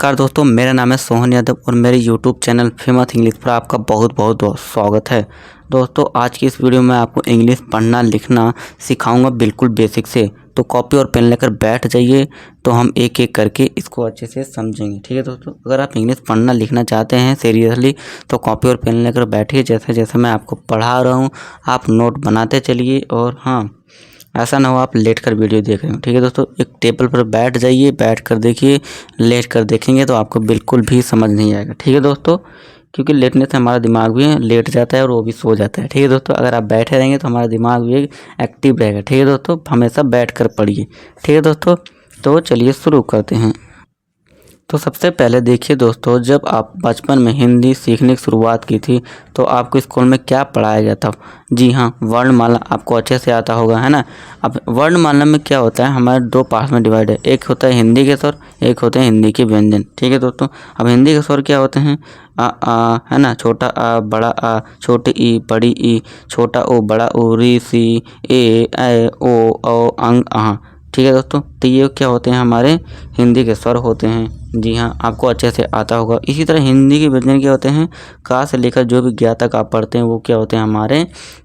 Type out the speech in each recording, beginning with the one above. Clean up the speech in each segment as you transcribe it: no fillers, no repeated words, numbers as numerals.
नमस्कार दोस्तों, मेरा नाम है सोहन यादव और मेरे यूट्यूब चैनल फेमस इंग्लिश पर आपका बहुत बहुत स्वागत है। दोस्तों आज की इस वीडियो में आपको इंग्लिश पढ़ना लिखना सिखाऊंगा बिल्कुल बेसिक से। तो कॉपी और पेन लेकर बैठ जाइए, तो हम एक एक करके इसको अच्छे से समझेंगे। ठीक है दोस्तों, अगर आप इंग्लिश पढ़ना लिखना चाहते हैं सीरियसली तो कॉपी और पेन लेकर बैठिए। जैसे जैसे मैं आपको पढ़ा रहा हूँ आप नोट बनाते चलिए। और हाँ, ऐसा ना हो आप लेट कर वीडियो देख रहे हो। ठीक है दोस्तों, एक टेबल पर बैठ जाइए, बैठ कर देखिए। लेट कर देखेंगे तो आपको बिल्कुल भी समझ नहीं आएगा। ठीक है दोस्तों, क्योंकि लेटने से हमारा दिमाग भी लेट जाता है और वो भी सो जाता है। ठीक है दोस्तों, अगर आप बैठे रहेंगे तो हमारा दिमाग भी एक्टिव रहेगा। ठीक है दोस्तों, हमेशा बैठ कर पढ़िए। ठीक है दोस्तों, तो चलिए शुरू करते हैं। तो सबसे पहले देखिए दोस्तों, जब आप बचपन में हिंदी सीखने की शुरुआत की थी तो आपको स्कूल में क्या पढ़ाया गया था? जी हाँ, वर्णमाला आपको अच्छे से आता होगा, है ना। अब वर्णमाला में क्या होता है, हमारे दो पार्ट में डिवाइड है। एक होता है हिंदी के स्वर, एक होते हैं हिंदी के व्यंजन। ठीक है दोस्तों, अब हिंदी के स्वर क्या होते हैं? आ, है ना, छोटा आ, बड़ा आ, छोटी ई, बड़ी ई, छोटा ओ, बड़ा ओ, री सी, ए ओ अंग आह। ठीक है दोस्तों, तो ये क्या होते हैं, हमारे हिंदी के स्वर होते हैं। जी हाँ, आपको अच्छे से आता होगा। इसी तरह हिंदी के व्यंजन क्या होते हैं? का से लेकर जो भी ज्ञा तक आप पढ़ते हैं वो क्या होते हैं, हमारे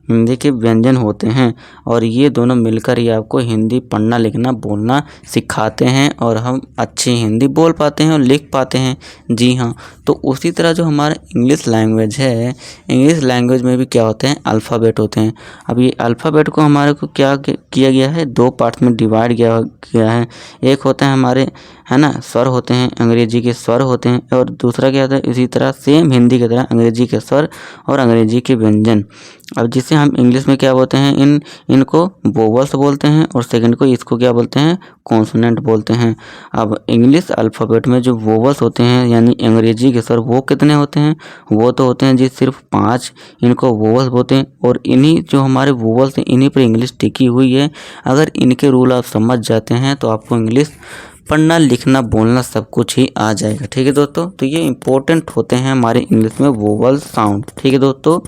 हिंदी के व्यंजन होते हैं। और ये दोनों मिलकर ही आपको हिंदी पढ़ना लिखना बोलना सिखाते हैं और हम अच्छी हिंदी बोल पाते हैं और लिख पाते हैं। जी हाँ, तो उसी तरह जो हमारा इंग्लिश लैंग्वेज है, इंग्लिश लैंग्वेज में भी क्या होते हैं, अल्फ़ाबेट होते हैं। अब ये अल्फ़ाबेट को हमारे को क्या किया गया है, दो पार्ट में डिवाइड किया है। एक होता है हमारे, है ना, स्वर होते हैं, अंग्रेजी के स्वर होते हैं। और दूसरा क्या होता है, इसी तरह सेम हिंदी की तरह अंग्रेजी के स्वर और अंग्रेजी के व्यंजन। अब जिसे हम इंग्लिश में क्या बोलते हैं, इनको वोवल्स बोलते हैं और सेकंड को इसको क्या बोलते हैं, कॉन्सोनेंट बोलते हैं। अब इंग्लिश अल्फ़ाबेट में जो वोवल्स होते हैं यानी अंग्रेजी के स्वर, वो कितने होते हैं? वो तो होते हैं जी सिर्फ 5, इनको वोवल्स बोलते हैं। और इन्हीं जो हमारे वोवल्स हैं इन्हीं पर इंग्लिश टिकी हुई है। अगर इनके रूल आप समझ जाते हैं तो आपको इंग्लिश पढ़ना लिखना बोलना सब कुछ ही आ जाएगा। ठीक है दोस्तों, तो ये इंपॉर्टेंट होते हैं हमारे इंग्लिश में वोवल साउंड। ठीक है दोस्तों,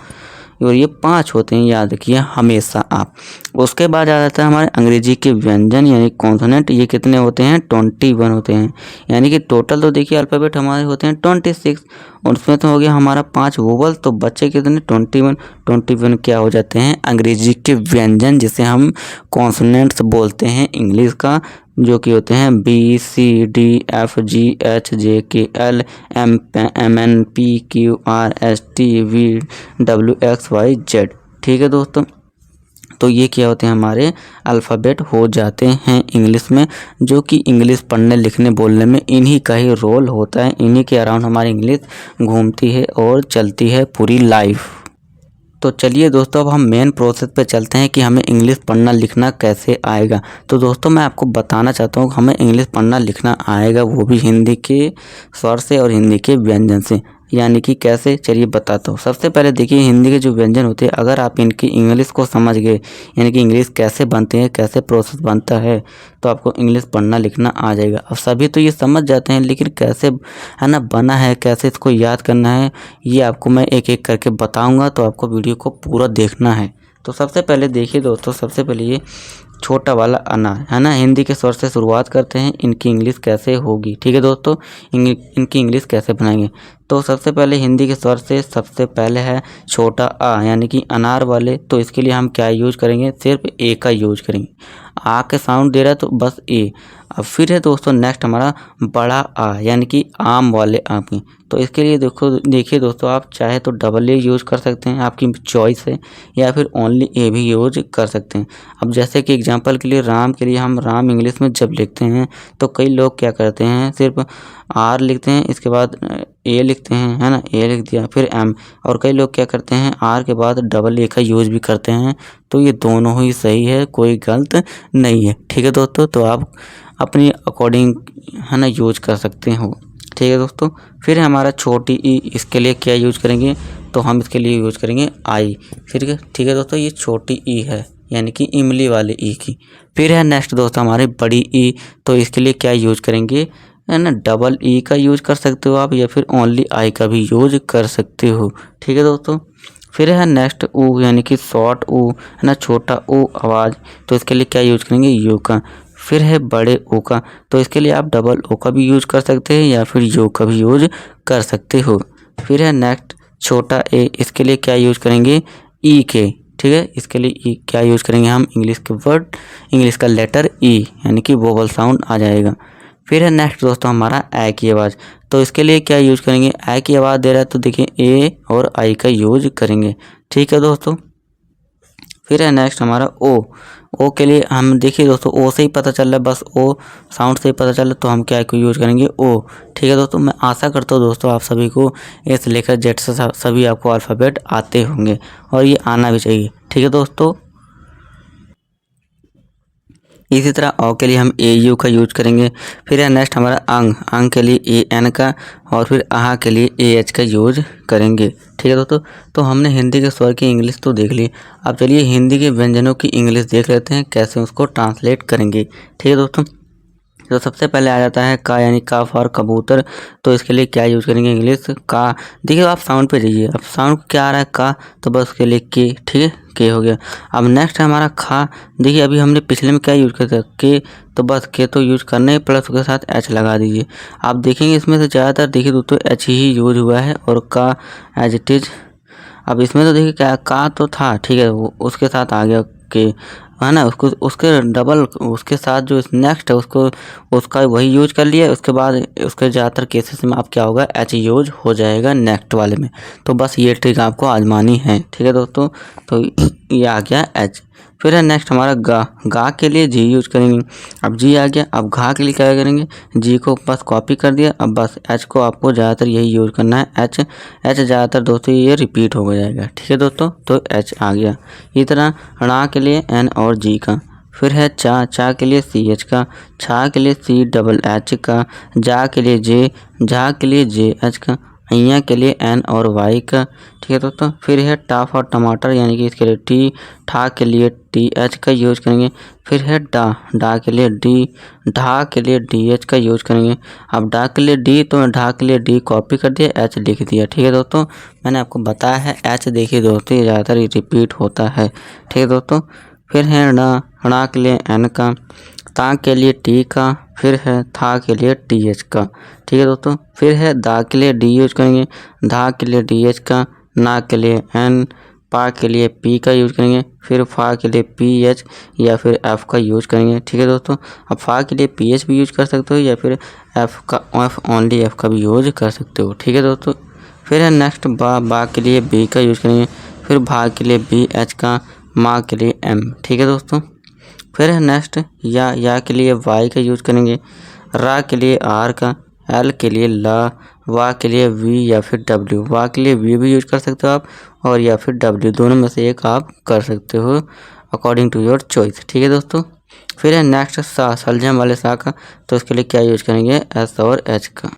और ये 5 होते हैं, याद रखिए हमेशा आप। उसके बाद आ जाता है हमारे अंग्रेजी के व्यंजन यानी कॉन्सोनेंट। ये कितने होते हैं? 21 होते हैं। यानी कि टोटल तो देखिए अल्फ़ाबेट हमारे होते हैं 26 और उसमें तो हो गया हमारा 5 वोवल, तो बच्चे कितने? 21 क्या हो जाते हैं, अंग्रेजी के व्यंजन जिसे हम कॉन्सोनेंट्स बोलते हैं इंग्लिश का, जो कि होते हैं BCDFGHJKLMNPQRSTVWXYZ। ठीक है दोस्तों, तो ये क्या होते हैं, हमारे अल्फ़ाबेट हो जाते हैं इंग्लिश में, जो कि इंग्लिश पढ़ने लिखने बोलने में इन्हीं का ही रोल होता है। इन्हीं के अराउंड हमारी इंग्लिश घूमती है और चलती है पूरी लाइफ। तो चलिए दोस्तों, अब हम मेन प्रोसेस पे चलते हैं कि हमें इंग्लिश पढ़ना लिखना कैसे आएगा। तो दोस्तों मैं आपको बताना चाहता हूँ हमें इंग्लिश पढ़ना लिखना आएगा, वो भी हिंदी के स्वर से और हिंदी के व्यंजन से। यानी कि कैसे, चलिए बताता हूँ। सबसे पहले देखिए, हिंदी के जो व्यंजन होते हैं अगर आप इनकी इंग्लिश को समझ गए, यानी कि इंग्लिश कैसे बनते हैं, कैसे प्रोसेस बनता है, तो आपको इंग्लिश पढ़ना लिखना आ जाएगा। अब सभी तो ये समझ जाते हैं, लेकिन कैसे, है ना, बना है, कैसे इसको याद करना है, ये आपको मैं एक एक करके बताऊंगा। तो आपको वीडियो को पूरा देखना है। तो सबसे पहले देखिए दोस्तों, सबसे पहले ये छोटा वाला अनार, है ना, हिंदी के स्वर से शुरुआत करते हैं, इनकी इंग्लिश कैसे होगी। ठीक है दोस्तों, इनकी इंग्लिश कैसे बनाएंगे। तो सबसे पहले हिंदी के स्वर से सबसे पहले है छोटा आ, यानी कि अनार वाले। तो इसके लिए हम क्या यूज करेंगे, सिर्फ ए का यूज करेंगे। आ के साउंड दे रहा है तो बस ए। अब फिर है दोस्तों नेक्स्ट हमारा बड़ा आ, यानी कि आम वाले आ की। तो इसके लिए देखिए दोस्तों, आप चाहे तो डबल ए यूज कर सकते हैं, आपकी चॉइस है, या फिर ओनली ए भी यूज कर सकते हैं। अब जैसे कि एग्जांपल के लिए राम के लिए, हम राम इंग्लिश में जब लिखते हैं तो कई लोग क्या करते हैं, सिर्फ आर लिखते हैं, इसके बाद ए लिखते हैं, है ना, ए लिख दिया फिर एम। और कई लोग क्या करते हैं, आर के बाद डबल ए का यूज भी करते हैं। तो ये दोनों ही सही है, कोई गलत नहीं है। ठीक है दोस्तों, तो आप अपनी अकॉर्डिंग, है ना, यूज कर सकते हो। ठीक है दोस्तों, फिर हमारा छोटी ई, इसके लिए क्या यूज करेंगे, तो हम इसके लिए यूज करेंगे आई। फिर ठीक है दोस्तों, ये छोटी ई है यानी कि इमली वाले ई की। फिर है नेक्स्ट दोस्तों हमारी बड़ी ई, तो इसके लिए क्या यूज करेंगे, है ना, डबल ई का यूज कर सकते हो आप, या फिर ओनली आई का भी यूज कर सकते हो। ठीक है दोस्तों, फिर है नेक्स्ट ऊ, यानी कि शॉर्ट ऊ, है ना, छोटा ऊ आवाज़। तो इसके लिए क्या यूज करेंगे, यू का। फिर है बड़े ओ का, तो इसके लिए आप डबल ओ का भी यूज कर सकते हैं या फिर यो का भी यूज कर सकते हो। फिर है नेक्स्ट छोटा ए, इसके लिए क्या यूज करेंगे, ई के, ठीक है। इसके लिए ई क्या यूज करेंगे हम, इंग्लिश के वर्ड, इंग्लिश का लेटर ई यानी कि वोवल साउंड आ जाएगा। फिर है नेक्स्ट दोस्तों हमारा ए की आवाज़, तो इसके लिए क्या यूज करेंगे, ए की आवाज़ दे रहा है तो देखिए ए और आई का यूज करेंगे, ठीक है दोस्तों। फिर है नेक्स्ट हमारा ओ के लिए हम देखिए दोस्तों ओ से ही पता चल रहा है, बस ओ साउंड से ही पता चल रहा है तो हम क्या को यूज करेंगे ओ, ठीक है दोस्तों। मैं आशा करता हूँ दोस्तों आप सभी को ए से लेकर जेड से सभी आपको अल्फ़ाबेट आते होंगे और ये आना भी चाहिए, ठीक है दोस्तों। इसी तरह औ के लिए हम ए यू का यूज करेंगे। फिर है नेक्स्ट हमारा अंग के लिए ए एन का, और फिर आहा के लिए ए एच का यूज करेंगे, ठीक है दोस्तों। तो हमने हिंदी के स्वर की इंग्लिश तो देख ली, अब चलिए हिंदी के व्यंजनों की इंग्लिश देख लेते हैं कैसे उसको ट्रांसलेट करेंगे, ठीक है दोस्तों। तो सबसे पहले आ जाता है का, यानी का फॉर कबूतर, तो इसके लिए क्या यूज करेंगे इंग्लिश का। देखिए आप साउंड पे जाइए, अब साउंड क्या आ रहा है का, तो बस उसके लिए के, ठीक है, के हो गया। अब नेक्स्ट है हमारा खा, देखिए अभी हमने पिछले में क्या यूज किया था के, तो बस के तो यूज करने प्लस उसके साथ एच लगा दीजिए। आप देखेंगे इसमें से ज़्यादातर देखिए दोस्तों एच ही यूज हुआ है और का एज इट इज। अब इसमें तो देखिए क्या का तो था, ठीक है, वो उसके साथ आ गया के, है ना, उसको उसके डबल उसके साथ जो नेक्स्ट है उसको उसका वही यूज कर लिया, उसके बाद उसके ज़्यादातर केसेस में आप क्या होगा एच यूज हो जाएगा नेक्स्ट वाले में। तो बस ये ट्रिक आपको आजमानी है, ठीक है दोस्तों। तो ये आ गया एच। फिर है नेक्स्ट हमारा गा के लिए जी यूज करेंगे। अब जी आ गया, अब घा के लिए क्या करेंगे, जी को बस कॉपी कर दिया, अब बस एच को आपको ज़्यादातर यही यूज करना है, एच ज़्यादातर दोस्तों ये रिपीट हो जाएगा, ठीक है दोस्तों। तो एच आ गया। इसी तरह णा के लिए एन और जी का। फिर है चा के लिए सी एच का, छा के लिए सी डबल एच का, जा के लिए जे, झा के लिए जे एच का, अइया के लिए एन और वाई का, ठीक है दोस्तों। फिर है टा फॉर टमाटर, यानी कि इसके लिए टी, ठा के लिए टी एच का यूज करेंगे। फिर है डा के लिए डी, ढा के लिए डी एच का यूज करेंगे। अब डा के लिए डी, तो मैं ढा के लिए डी कॉपी कर दिया, एच लिख दिया, ठीक है दोस्तों। मैंने आपको बताया है एच देखिए दोस्तों ये ज़्यादातर रिपीट होता है, ठीक है दोस्तों। फिर है णा के लिए एन का, ता के लिए टी का, फिर है था के लिए टी एच का, ठीक है दोस्तों। फिर है दा के लिए डी यूज करेंगे, धा के लिए डी एच का, ना के लिए एन, पा के लिए पी का यूज करेंगे, फिर फा के लिए पी एच या फिर एफ का यूज करेंगे, ठीक है दोस्तों। अब फा के लिए पी एच भी यूज कर सकते हो या फिर एफ ओनली एफ का भी यूज कर सकते हो, ठीक है दोस्तों। फिर है नेक्स्ट बा के लिए बी का यूज करेंगे, फिर भा के लिए बी एच का, माँ के लिए एम, ठीक है दोस्तों। फिर है नेक्स्ट या के लिए वाई का यूज करेंगे, रा के लिए आर का, एल के लिए ला, वा के लिए वी या फिर डब्ल्यू, वा के लिए वी भी यूज कर सकते हो आप और या फिर डब्ल्यू, दोनों में से एक आप कर सकते हो अकॉर्डिंग टू योर चॉइस, ठीक है दोस्तों। फिर है नेक्स्ट सा, सलजम वाले सा का, तो इसके लिए क्या यूज करेंगे, एस और एच का।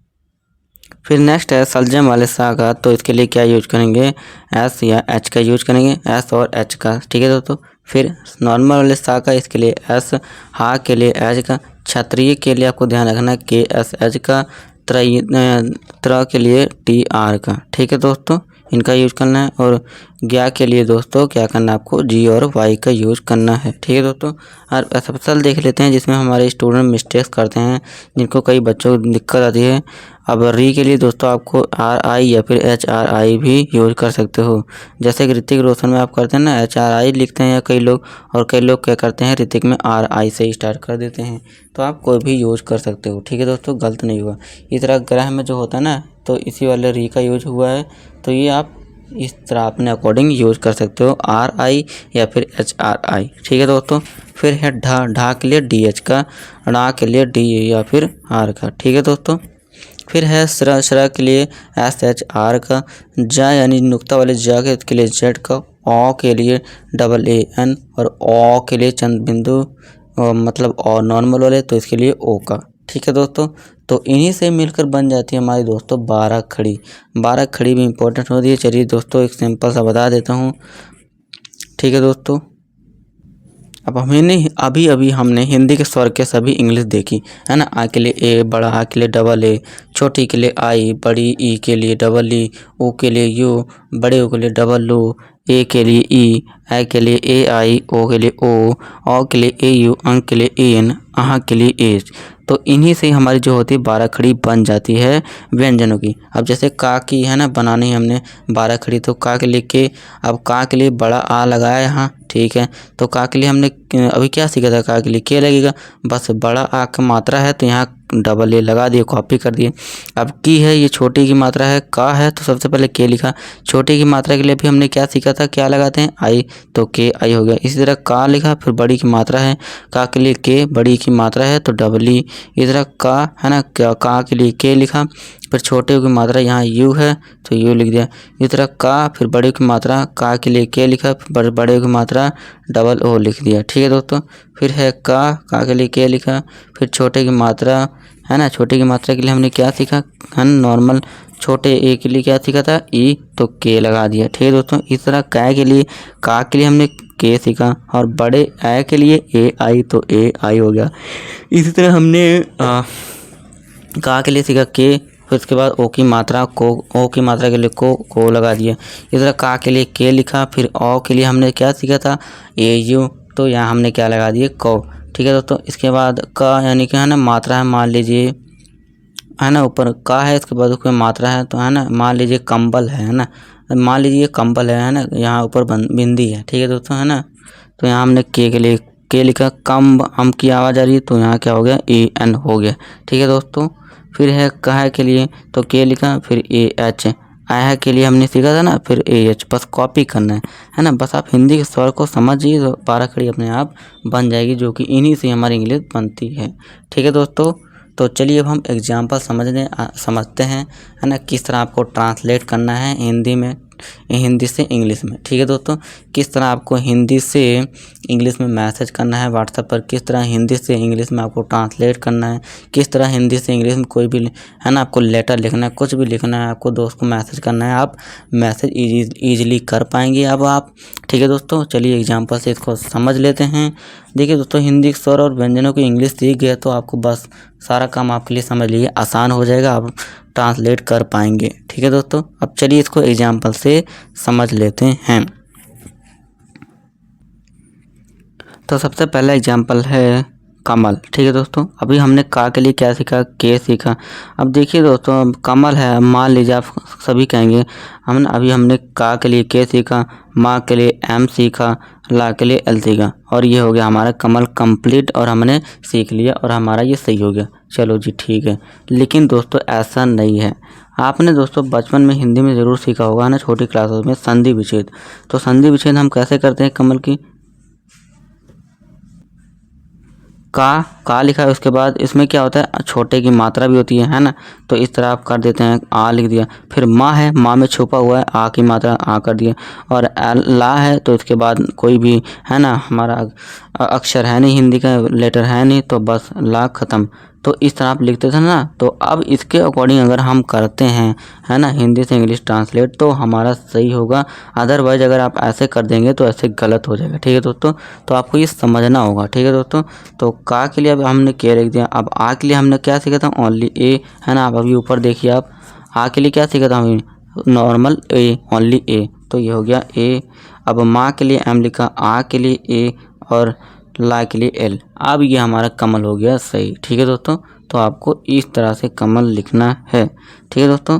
फिर नेक्स्ट है सलजम वाले सा का, तो इसके लिए क्या यूज करेंगे, एस या एच का यूज करेंगे, एस और एच का, ठीक है दोस्तों। फिर नॉर्मल वाले सा का, इसके लिए एस, हा के लिए एच का, क्षत्रिय के लिए आपको ध्यान रखना के एस एच का, त्र के लिए टी आर का, ठीक है दोस्तों, इनका यूज करना है। और ज्ञा के लिए दोस्तों क्या करना है आपको, जी और वाई का यूज करना है, ठीक है दोस्तों। और एसएफएल देख लेते हैं जिसमें हमारे स्टूडेंट मिस्टेक्स करते हैं, जिनको कई बच्चों को दिक्कत आती है। अब री के लिए दोस्तों आपको आर आई या फिर एच आर आई भी यूज कर सकते हो, जैसे कि ऋतिक रोशन में आप करते हैं ना एच आर आई लिखते हैं या कई लोग, और कई लोग क्या करते हैं ऋतिक में आर आई से स्टार्ट कर देते हैं, तो आप कोई भी यूज कर सकते हो, ठीक है दोस्तों, गलत नहीं हुआ। इस तरह ग्रह में जो होता है ना, तो इसी वाले री का यूज हुआ है, तो ये आप इस तरह अपने अकॉर्डिंग यूज कर सकते हो, आर आई या फिर एच आर आई, ठीक है दोस्तों। फिर है ढा के लिए डी एच का, णा के लिए डी या फिर आर का, ठीक है दोस्तों। फिर है श्रा के लिए एस एच आर का, जा यानी नुक्ता वाले जा के लिए जेड का, ओ के लिए डबल ए एन और ओ के लिए चंद बिंदु मतलब और नॉर्मल वाले, तो इसके लिए ओ का, ठीक है दोस्तों। तो इन्हीं से मिलकर बन जाती है हमारी दोस्तों 12 खड़ी। 12 खड़ी भी इंपॉर्टेंट होती है। चलिए दोस्तों एक सिंपल सा बता देता हूँ, ठीक है दोस्तों। अब अभी अभी हमने हिंदी के स्वर के सभी इंग्लिश देखी है ना। आ के लिए ए, बड़ा आ के लिए डबल ए, छोटी के लिए आई, बड़ी ई के लिए डबल ई, ओ के लिए यू, बड़े ओ के लिए डबल ओ, ए के लिए ई, आई के लिए ए आई, ओ के लिए ओ के लिए ए यू, अंक के लिए एन, आह के लिए एच। तो इन्हीं से हमारी जो होती है 12 खड़ी बन जाती है व्यंजनों की। अब जैसे का की है ना बनानी हमने 12 खड़ी, तो का के लिए के, अब का के लिए बड़ा आ लगाया यहाँ, ठीक है। तो का के लिए हमने अभी क्या सीखा था, का के लिए के लगेगा, बस बड़ा आ की मात्रा है तो यहाँ डबल ए लगा दिए, कॉपी कर दिए। अब की है, ये छोटी की मात्रा है, का है तो सबसे पहले के लिखा। छोटी की मात्रा के लिए भी हमने क्या सीखा था, क्या लगाते हैं आई, तो के आई हो गया। इसी तरह का लिखा, फिर बड़ी की मात्रा है, का के लिए के, बड़ी की मात्रा है तो डबल ई। इस तरह का है ना, का के लिए के लिखा, फिर छोटे की मात्रा यहाँ यू है तो यू लिख दिया। इस तरह का, फिर बड़े की मात्रा, का के लिए के लिखा, फिर बड़े की मात्रा डबल ओ लिख दिया, ठीक है दोस्तों। फिर है का के लिए के लिखा, फिर छोटे की मात्रा है ना, छोटे की मात्रा के लिए हमने क्या सीखा है ना, नॉर्मल छोटे ए के लिए क्या सीखा था, ई, तो के लगा दिया, ठीक है दोस्तों। इस तरह का के लिए हमने के सीखा, और बड़े ए के लिए ए आई, तो ए आई हो गया। इसी तरह हमने का के लिए सीखा के, फिर उसके बाद ओ की मात्रा को, ओ की मात्रा के लिए को लगा दिया। इस तरह का के लिए के लिखा, फिर ओ के लिए हमने क्या सीखा था, ए यू, तो यहाँ हमने क्या लगा दिए, को, ठीक है दोस्तों। इसके बाद का यानी कि है ना मात्रा है, मान लीजिए है ना, ऊपर का है, इसके बाद उसमें मात्रा है, तो है ना मान लीजिए कंबल है ना, मान लीजिए कंबल है ना, यहाँ ऊपर बिंदी है, ठीक है दोस्तों, है ना। तो यहाँ हमने के लिए के लिखा, कम हम की आवाज़ आ रही है तो यहाँ क्या हो गया, ए एन हो गया, ठीक है दोस्तों। फिर है कहा के लिए, तो के लिखा, फिर ए एच, आया के लिए हमने सीखा था ना, फिर ए एच, बस कॉपी करना है ना। बस आप हिंदी के स्वर को समझिए तो 12 खड़ी अपने आप बन जाएगी, जो कि इन्हीं से हमारी इंग्लिश बनती है, ठीक है दोस्तों। तो चलिए अब हम एग्जाम्पल समझते हैं है ना, किस तरह आपको ट्रांसलेट करना है हिंदी से इंग्लिश में, ठीक है दोस्तों। किस तरह आपको हिंदी से इंग्लिश में मैसेज करना है व्हाट्सएप पर, किस तरह हिंदी से इंग्लिश में आपको ट्रांसलेट करना है, किस तरह हिंदी से इंग्लिश में कोई भी है ना आपको लेटर लिखना है, कुछ भी लिखना है, आपको दोस्त को मैसेज करना है, आप मैसेज ईजिली कर पाएंगे अब आप, ठीक है दोस्तों। चलिए एग्जाम्पल से इसको समझ लेते हैं। देखिए दोस्तों, हिंदी स्वर और व्यंजनों की इंग्लिश सीख गए तो आपको बस सारा काम आपके लिए समझ लीजिए आसान हो जाएगा, आप ट्रांसलेट कर पाएंगे, ठीक है दोस्तों। अब चलिए इसको एग्जाम्पल से समझ लेते हैं। तो सबसे पहला एग्जाम्पल है कमल, ठीक है दोस्तों। अभी हमने का के लिए क्या सीखा, के सीखा। अब देखिए दोस्तों, कमल है, मान लीजिए आप सभी कहेंगे हमने का के लिए के सीखा, माँ के लिए एम सीखा, ला के लिए एल सीखा, और ये हो गया हमारा कमल कंप्लीट, और हमने सीख लिया और हमारा ये सही हो गया, चलो जी ठीक है। लेकिन दोस्तों ऐसा नहीं है। आपने दोस्तों बचपन में हिंदी में ज़रूर सीखा होगा ना, छोटी क्लासों में संधि विच्छेद। तो संधि विच्छेद हम कैसे करते हैं कमल की, का लिखा है, उसके बाद इसमें क्या होता है, छोटे की मात्रा भी होती है ना, तो इस तरह आप कर देते हैं, आ लिख दिया। फिर माँ है, माँ में छुपा हुआ है आ की मात्रा, आ कर दिया। और ला है तो इसके बाद कोई भी है ना हमारा अक्षर है नहीं, हिंदी का लेटर है नहीं, तो बस ला ख़त्म। तो इस तरह आप लिखते थे ना। तो अब इसके अकॉर्डिंग अगर हम करते हैं है ना हिंदी से इंग्लिश ट्रांसलेट, तो हमारा सही होगा। अदरवाइज अगर आप ऐसे कर देंगे तो ऐसे गलत हो जाएगा, ठीक है दोस्तों। तो आपको ये समझना होगा, ठीक है दोस्तों। तो का के लिए अब हमने के लिख दिया। अब आ के लिए हमने क्या सीखा था, ओनली ए, है ना। आप अभी ऊपर देखिए, आप आ के लिए क्या सीखा था हमने, नॉर्मल ए, ओनली ए, तो ये हो गया ए। अब माँ के लिए एम लिखा, आ के लिए ए, और ला के लिए एल। अब ये हमारा कमल हो गया सही, ठीक है दोस्तों। तो आपको इस तरह से कमल लिखना है, ठीक है दोस्तों।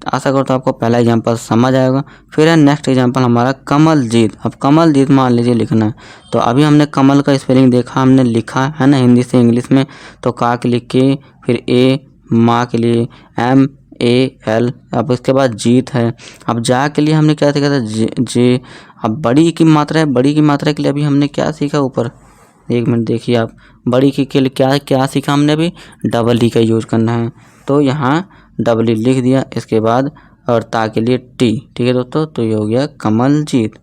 आशा करता हूँ आपको पहला एग्जांपल समझ आएगा। फिर है नेक्स्ट एग्जांपल हमारा कमलजीत। अब कमलजीत मान लीजिए लिखना है, तो अभी हमने कमल का स्पेलिंग देखा, हमने लिखा है ना हिंदी से इंग्लिश में। तो का के लिए के, फिर ए, माँ के लिए एम, ए एल, अब इसके बाद जीत है। अब जा के लिए हमने क्या सीखा था, जे। अब बड़ी की मात्रा है, बड़ी की मात्रा के लिए अभी हमने क्या सीखा, ऊपर एक मिनट देखिए आप, बड़ी की के लिए क्या क्या सीखा हमने अभी, डबल ई का यूज़ करना है। तो यहाँ डबल ई लिख दिया, इसके बाद और ता के लिए टी, ठीक है दोस्तों। तो ये हो गया कमलजीत।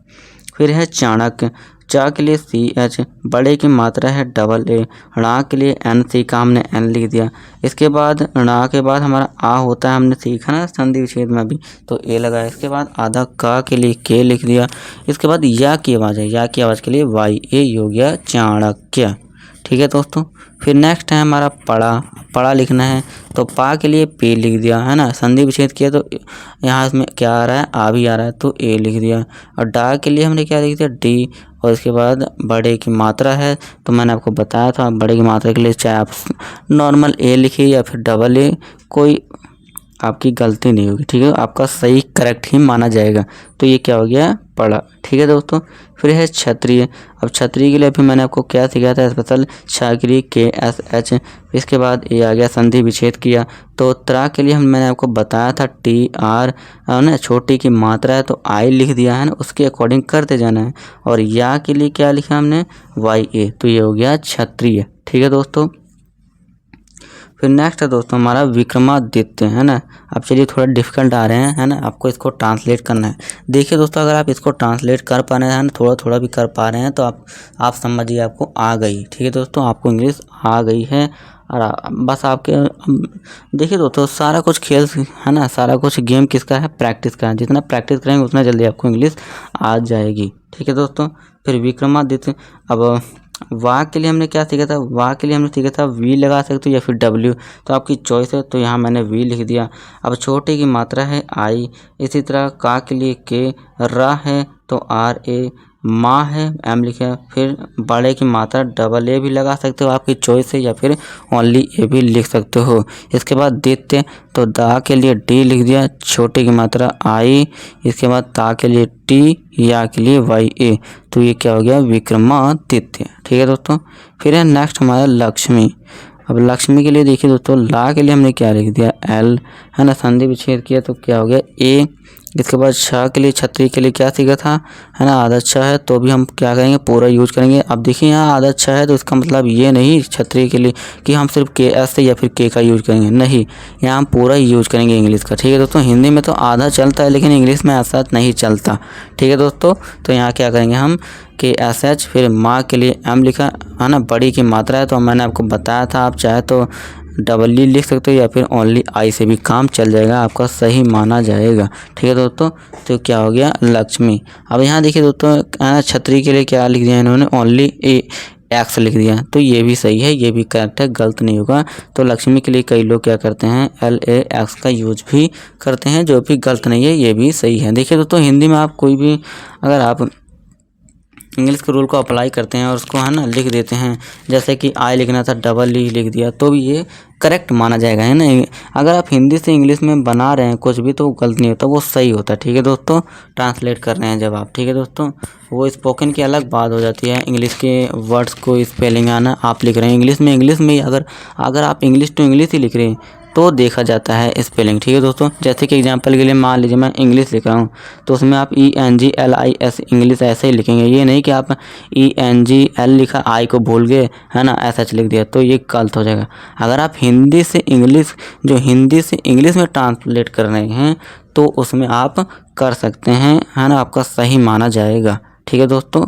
फिर है चाणक्य। चा के लिए CH, बड़े की मात्रा है डबल ए, णा के लिए NC का हमने N लिख दिया। इसके बाद णा के बाद हमारा आ होता है, हमने सीखा ना संधि विच्छेद में भी, तो ए लगाया। इसके बाद आधा का के लिए के लिख दिया। इसके बाद या की आवाज़ है, या की आवाज़ के लिए YA हो गया चाणक्य। ठीक है दोस्तों। फिर नेक्स्ट है हमारा पड़ा, पड़ा लिखना है तो पा के लिए पे लिख दिया, है ना। संधि विच्छेद किया तो यहाँ इसमें क्या आ रहा है, आ भी आ रहा है तो ए लिख दिया। और डा के लिए हमने क्या लिख दिया, डी। और इसके बाद बड़े की मात्रा है तो मैंने आपको बताया था, बड़े की मात्रा के लिए चाहे आप नॉर्मल ए लिखिए या फिर डबल ए, कोई आपकी गलती नहीं होगी। ठीक है, आपका सही करेक्ट ही माना जाएगा। तो ये क्या हो गया, पड़ा। ठीक है दोस्तों। फिर है क्षत्रिय। अब क्षत्रिय के लिए अभी मैंने आपको क्या सिखाया था, स्पेशल क्षागिरी KSH। इसके बाद ये आ गया संधि विच्छेद किया तो त्रा के लिए मैंने आपको बताया था TR, ना छोटी की मात्रा है तो आई लिख दिया है ना, उसके अकॉर्डिंग करते जाना है। और या के लिए क्या लिखा हमने, YA, तो ये हो गया क्षत्रिय। ठीक है दोस्तों। फिर नेक्स्ट है दोस्तों हमारा विक्रमादित्य, है ना। अब चलिए थोड़ा डिफिकल्ट आ रहे हैं, है ना, आपको इसको ट्रांसलेट करना है। देखिए दोस्तों, अगर आप इसको ट्रांसलेट कर पा रहे हैं ना, थोड़ा थोड़ा भी कर पा रहे हैं तो आप समझिए आपको आ गई। ठीक है दोस्तों, आपको इंग्लिश आ गई है। और बस आपके देखिए दोस्तों, सारा कुछ खेल, है ना, सारा कुछ गेम किसका है, प्रैक्टिस का है। जितना प्रैक्टिस करेंगे उतना जल्दी आपको इंग्लिश आ जाएगी। ठीक है दोस्तों। फिर विक्रमादित्य। अब वाह के लिए हमने क्या सीखा था, वाह के लिए हमने सीखा था वी लगा सकते हो या फिर W, तो आपकी चॉइस है। तो यहाँ मैंने वी लिख दिया। अब छोटे की मात्रा है आई। इसी तरह का के लिए के, रा है तो RA, माँ है M लिखा है। फिर बड़े की मात्रा डबल ए भी लगा सकते हो, आपकी चॉइस है, या फिर ओनली ए भी लिख सकते हो। इसके बाद दित्य, तो दा के लिए डी लिख दिया, छोटे की मात्रा आई। इसके बाद ता के लिए टी, या के लिए YA, तो ये क्या हो गया, विक्रमादित्य। ठीक है दोस्तों। फिर है नेक्स्ट हमारा लक्ष्मी। अब लक्ष्मी के लिए देखिए दोस्तों, ला के लिए हमने क्या लिख दिया, L, है ना, संधि विच्छेद किया तो क्या हो गया, A। इसके बाद छा के लिए, छतरी के लिए क्या सीखा था, है ना, आधा छा है तो भी हम क्या करेंगे, पूरा यूज करेंगे। अब देखिए यहाँ आधा छा है तो इसका मतलब ये नहीं छतरी के लिए कि हम सिर्फ KS से या फिर के का यूज करेंगे, नहीं, यहाँ हम पूरा यूज करेंगे इंग्लिश का। ठीक है दोस्तों। हिंदी में तो आधा चलता है लेकिन इंग्लिश में ऐसा नहीं चलता। ठीक है दोस्तों। तो यहाँ क्या करेंगे हम, KSH। फिर माँ के लिए M लिखा, है ना, बड़ी की मात्रा है तो मैंने आपको बताया था, आप चाहे तो डबल ई लिख सकते हो या फिर ओनली आई से भी काम चल जाएगा, आपका सही माना जाएगा। ठीक है दोस्तों। तो क्या हो गया, लक्ष्मी। अब यहाँ देखिए दोस्तों, छतरी के लिए क्या लिख दिया इन्होंने, ओनली X लिख दिया, तो ये भी सही है, ये भी करेक्ट है, गलत नहीं होगा। तो लक्ष्मी के लिए कई लोग क्या करते हैं, LAX का यूज भी करते हैं, जो भी गलत नहीं है, ये भी सही है। देखिए दोस्तों, हिंदी में आप कोई भी, अगर आप इंग्लिश के रूल को अप्लाई करते हैं और उसको, है ना, लिख देते हैं, जैसे कि आई लिखना था डबल ई लिख दिया, तो भी ये करेक्ट माना जाएगा, है ना। अगर आप हिंदी से इंग्लिश में बना रहे हैं कुछ भी तो गलत नहीं होता, वो सही होता है। ठीक है दोस्तों। ट्रांसलेट कर रहे हैं जब आप, ठीक है दोस्तों, वो स्पोकन की अलग बात हो जाती है, इंग्लिश के वर्ड्स को स्पेलिंग आना, आप लिख रहे हैं इंग्लिश में अगर आप इंग्लिश टू इंग्लिश ही लिख रहे हैं तो देखा जाता है स्पेलिंग। ठीक है दोस्तों। जैसे कि एग्जांपल के लिए मान लीजिए मैं इंग्लिश लिख रहा हूँ तो उसमें आप ENGLIS इंग्लिश ऐसे ही लिखेंगे, ये नहीं कि आप ENGL लिखा आई को भूल गए, है ना, ऐसा लिख दिया, तो ये गलत हो जाएगा। अगर आप हिंदी से इंग्लिश में ट्रांसलेट कर रहे हैं तो उसमें आप कर सकते हैं, है ना, आपका सही माना जाएगा। ठीक है दोस्तों।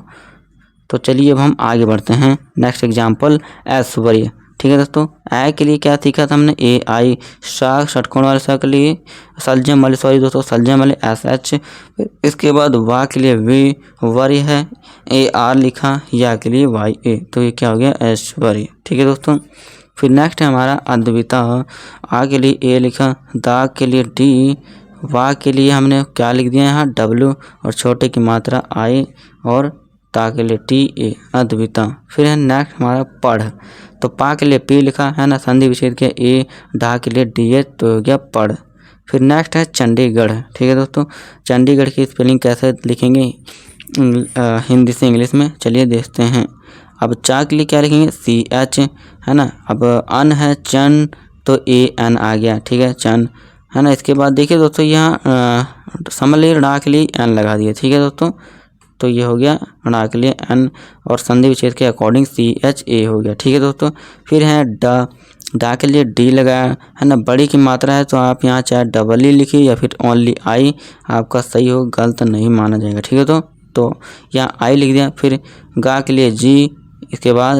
तो चलिए अब हम आगे बढ़ते हैं। नेक्स्ट एग्जाम्पल, ऐश्वर्य। ठीक है दोस्तों। ए के लिए क्या सीखा था हमने, AI। शाक, षटकोण वाले शाक के लिए सलजम वाले, सॉरी दोस्तों, सलजम वाले SH। इसके बाद वाह के लिए वी, वर्य है, AR लिखा, या के लिए YA, तो ये क्या हो गया, ऐश्वर्य। ठीक है दोस्तों। फिर नेक्स्ट है हमारा अद्विता। आ के लिए A लिखा, दा के लिए D, वाह के लिए हमने क्या लिख दिया यहाँ, W, और छोटे की मात्रा I, और ता के लिए TA, अद्विता। फिर है नेक्स्ट हमारा पढ़, तो पा के लिए P लिखा, है ना, संधि विच्छेद किया A, ढा के लिए DH, तो हो गया पढ़। फिर नेक्स्ट है चंडीगढ़। ठीक है दोस्तों। चंडीगढ़ की स्पेलिंग कैसे लिखेंगे हिंदी से इंग्लिश में, चलिए देखते हैं। अब चा के लिए क्या लिखेंगे, CH, है ना। अब अन है चन, तो AN आ गया, ठीक है, चन, है ना। इसके बाद देखिए दोस्तों, यहाँ समझ लीजिए ड़ा के लिए N लगा दिया। ठीक है दोस्तों। तो ये हो गया ड़ा के लिए N, और संधि विच्छेद के अकॉर्डिंग CHA हो गया। ठीक है दोस्तों। फिर है डा के लिए D लगाया, है ना, बड़ी की मात्रा है तो आप यहाँ चाहे डबल ई लिखिए या फिर ओनली आई, आपका सही हो, गलत नहीं माना जाएगा। ठीक है। तो तो यहाँ आई लिख दिया, फिर गा के लिए जी, इसके बाद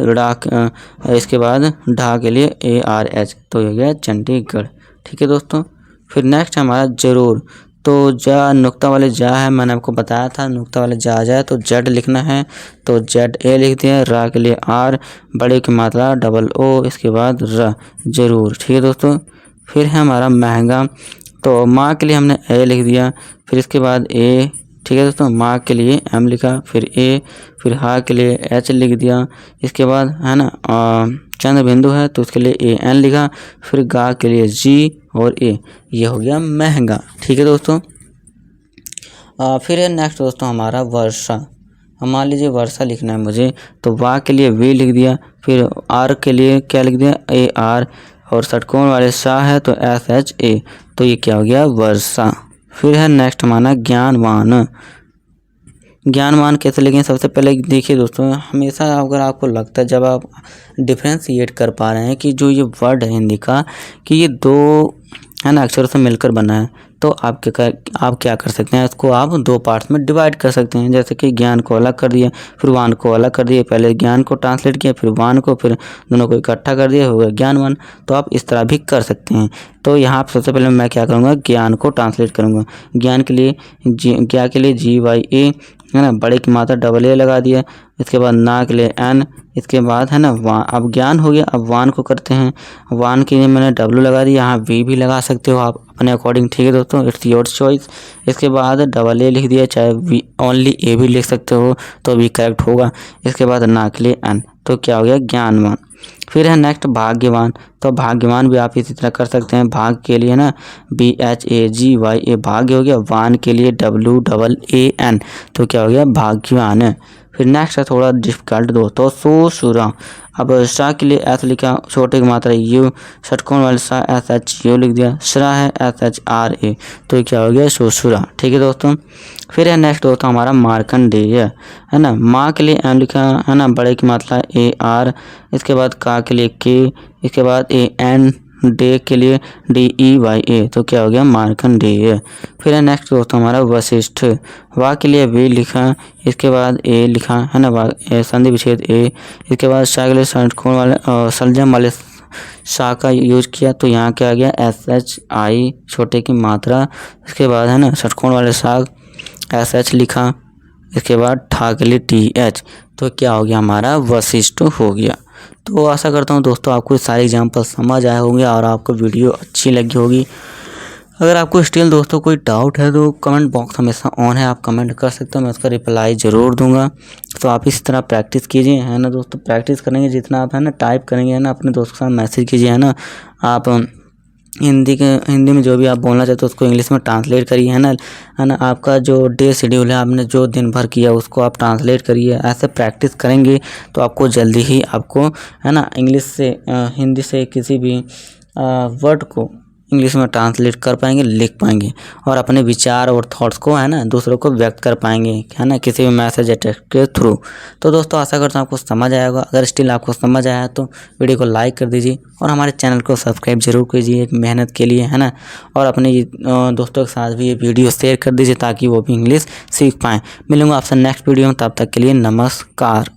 इसके बाद ढा के लिए ARH, तो ये हो गया चंडीगढ़। ठीक है दोस्तों। फिर नेक्स्ट हमारा जरूर, तो जा नुक्ता वाले जा है, मैंने आपको बताया था नुक्ता वाले जा जाए तो जेड लिखना है, तो ZA लिख दिया, रा के लिए R, बड़े की मात्रा OO, इसके बाद र, जरूर। ठीक है दोस्तों। फिर है हमारा महंगा, तो माँ के लिए हमने A लिख दिया, फिर इसके बाद A। ठीक है दोस्तों। माँ के लिए M लिखा, फिर A, फिर हा के लिए H लिख दिया, इसके बाद है ना चंद्र बिंदु है तो उसके लिए AN लिखा, फिर गा के लिए G और A, ये हो गया महंगा। ठीक है दोस्तों। फिर है नेक्स्ट दोस्तों हमारा वर्षा। मान लीजिए वर्षा लिखना है मुझे, तो वा के लिए V लिख दिया, फिर R के लिए क्या लिख दिया AR, और षटकोण वाले सा है तो SHA, तो ये क्या हो गया वर्षा। फिर है नेक्स्ट हमारा ज्ञानवान। ज्ञानवान कैसे लिखें, सबसे पहले देखिए दोस्तों, हमेशा अगर आपको लगता है जब आप डिफ्रेंशिएट कर पा रहे हैं कि जो ये वर्ड है हिंदी का कि ये दो है ना अक्षरों से मिलकर बना है, तो आप क्या कर सकते हैं, इसको आप दो पार्ट्स में डिवाइड कर सकते हैं। जैसे कि ज्ञान को अलग कर दिया, फिर वान को अलग कर दिया, पहले ज्ञान को ट्रांसलेट किया, फिर वान को, फिर दोनों को इकट्ठा कर दिया, हो गया ज्ञानवान। तो आप इस तरह भी कर सकते हैं। तो यहाँ पर सबसे पहले मैं क्या करूँगा, ज्ञान को ट्रांसलेट करूँगा। ज्ञान के लिए ज्ञा के लिए GYA है ना, बड़े की मात्रा AA लगा दिया, इसके बाद ना के लिए N, इसके बाद है ना वान, अब ज्ञान हो गया। अब वान को करते हैं, वान के लिए मैंने W लगा दिया, यहाँ V भी लगा सकते हो आप अपने अकॉर्डिंग। ठीक है दोस्तों, इट्स योर चॉइस। इसके बाद AA लिख दिया, चाहे V ओनली A भी लिख सकते हो तो भी करेक्ट होगा। इसके बाद ना के लिए N, तो क्या हो गया ज्ञानवान। फिर है नेक्स्ट भाग्यवान, तो भाग्यवान भी आप इसी तरह कर सकते हैं। भाग के लिए ना BHAGYA भाग्य हो गया, वान के लिए WAAN, तो क्या हो गया भाग्यवान है। फिर नेक्स्ट है थोड़ा डिफिकल्ट दोस्तों, सोशुरा। अब शाह के लिए S लिखा, छोटे की मात्रा U, षटकोण वाले सा SHU लिख दिया, श्रा है SHRA, तो क्या हो गया सोशुरा। ठीक है दोस्तों। फिर है नेक्स्ट दोस्तों हमारा मार्कंडेय है ना, माँ के लिए M लिखा है ना, बड़े की मात्रा AR, इसके बाद का के लिए K, इसके बाद AN, डे के लिए DEYA, तो क्या हो गया मार्कंडेय। फिर है नेक्स्ट दोस्तों हमारा वशिष्ठ, वा के लिए V लिखा, इसके बाद A लिखा है ना, संधि विच्छेद A, इसके बाद शा के लिए षटकोण वाले सलजम वाले शा का यूज किया, तो यहाँ क्या आ गया SHI, छोटे की मात्रा, इसके बाद है ना षटकोण वाले शा SH लिखा, इसके बाद ठा के लिए TH, तो क्या हो गया हमारा वशिष्ठ हो गया। तो आशा करता हूँ दोस्तों आपको सारे एग्जाम्पल समझ आए होंगे और आपको वीडियो अच्छी लगी होगी। अगर आपको स्टिल दोस्तों कोई डाउट है तो कमेंट बॉक्स हमेशा ऑन है, आप कमेंट कर सकते हो, मैं उसका रिप्लाई ज़रूर दूंगा। तो आप इस तरह प्रैक्टिस कीजिए है ना दोस्तों, प्रैक्टिस करेंगे जितना आप है ना टाइप करेंगे है ना, अपने दोस्तों के साथ मैसेज कीजिए है ना, आप हिंदी में जो भी आप बोलना चाहते हो उसको इंग्लिश में ट्रांसलेट करिए है ना, आपका जो डे शेड्यूल है आपने जो दिन भर किया उसको आप ट्रांसलेट करिए। ऐसे प्रैक्टिस करेंगे तो आपको जल्दी ही आपको है ना इंग्लिश से हिंदी से किसी भी वर्ड को इंग्लिश में ट्रांसलेट कर पाएंगे, लिख पाएंगे और अपने विचार और थॉट्स को है ना दूसरों को व्यक्त कर पाएंगे है ना, किसी भी मैसेज या टेक्स्ट के थ्रू। तो दोस्तों आशा करता हूँ आपको समझ आया होगा। अगर स्टिल आपको समझ आया तो वीडियो को लाइक कर दीजिए और हमारे चैनल को सब्सक्राइब जरूर कीजिए एक मेहनत के लिए है ना, और अपने दोस्तों के साथ भी ये वीडियो शेयर कर दीजिए ताकि वो भी इंग्लिश सीख पाएँ। मिलूंगा आपसे नेक्स्ट वीडियो में, तब तक के लिए नमस्कार।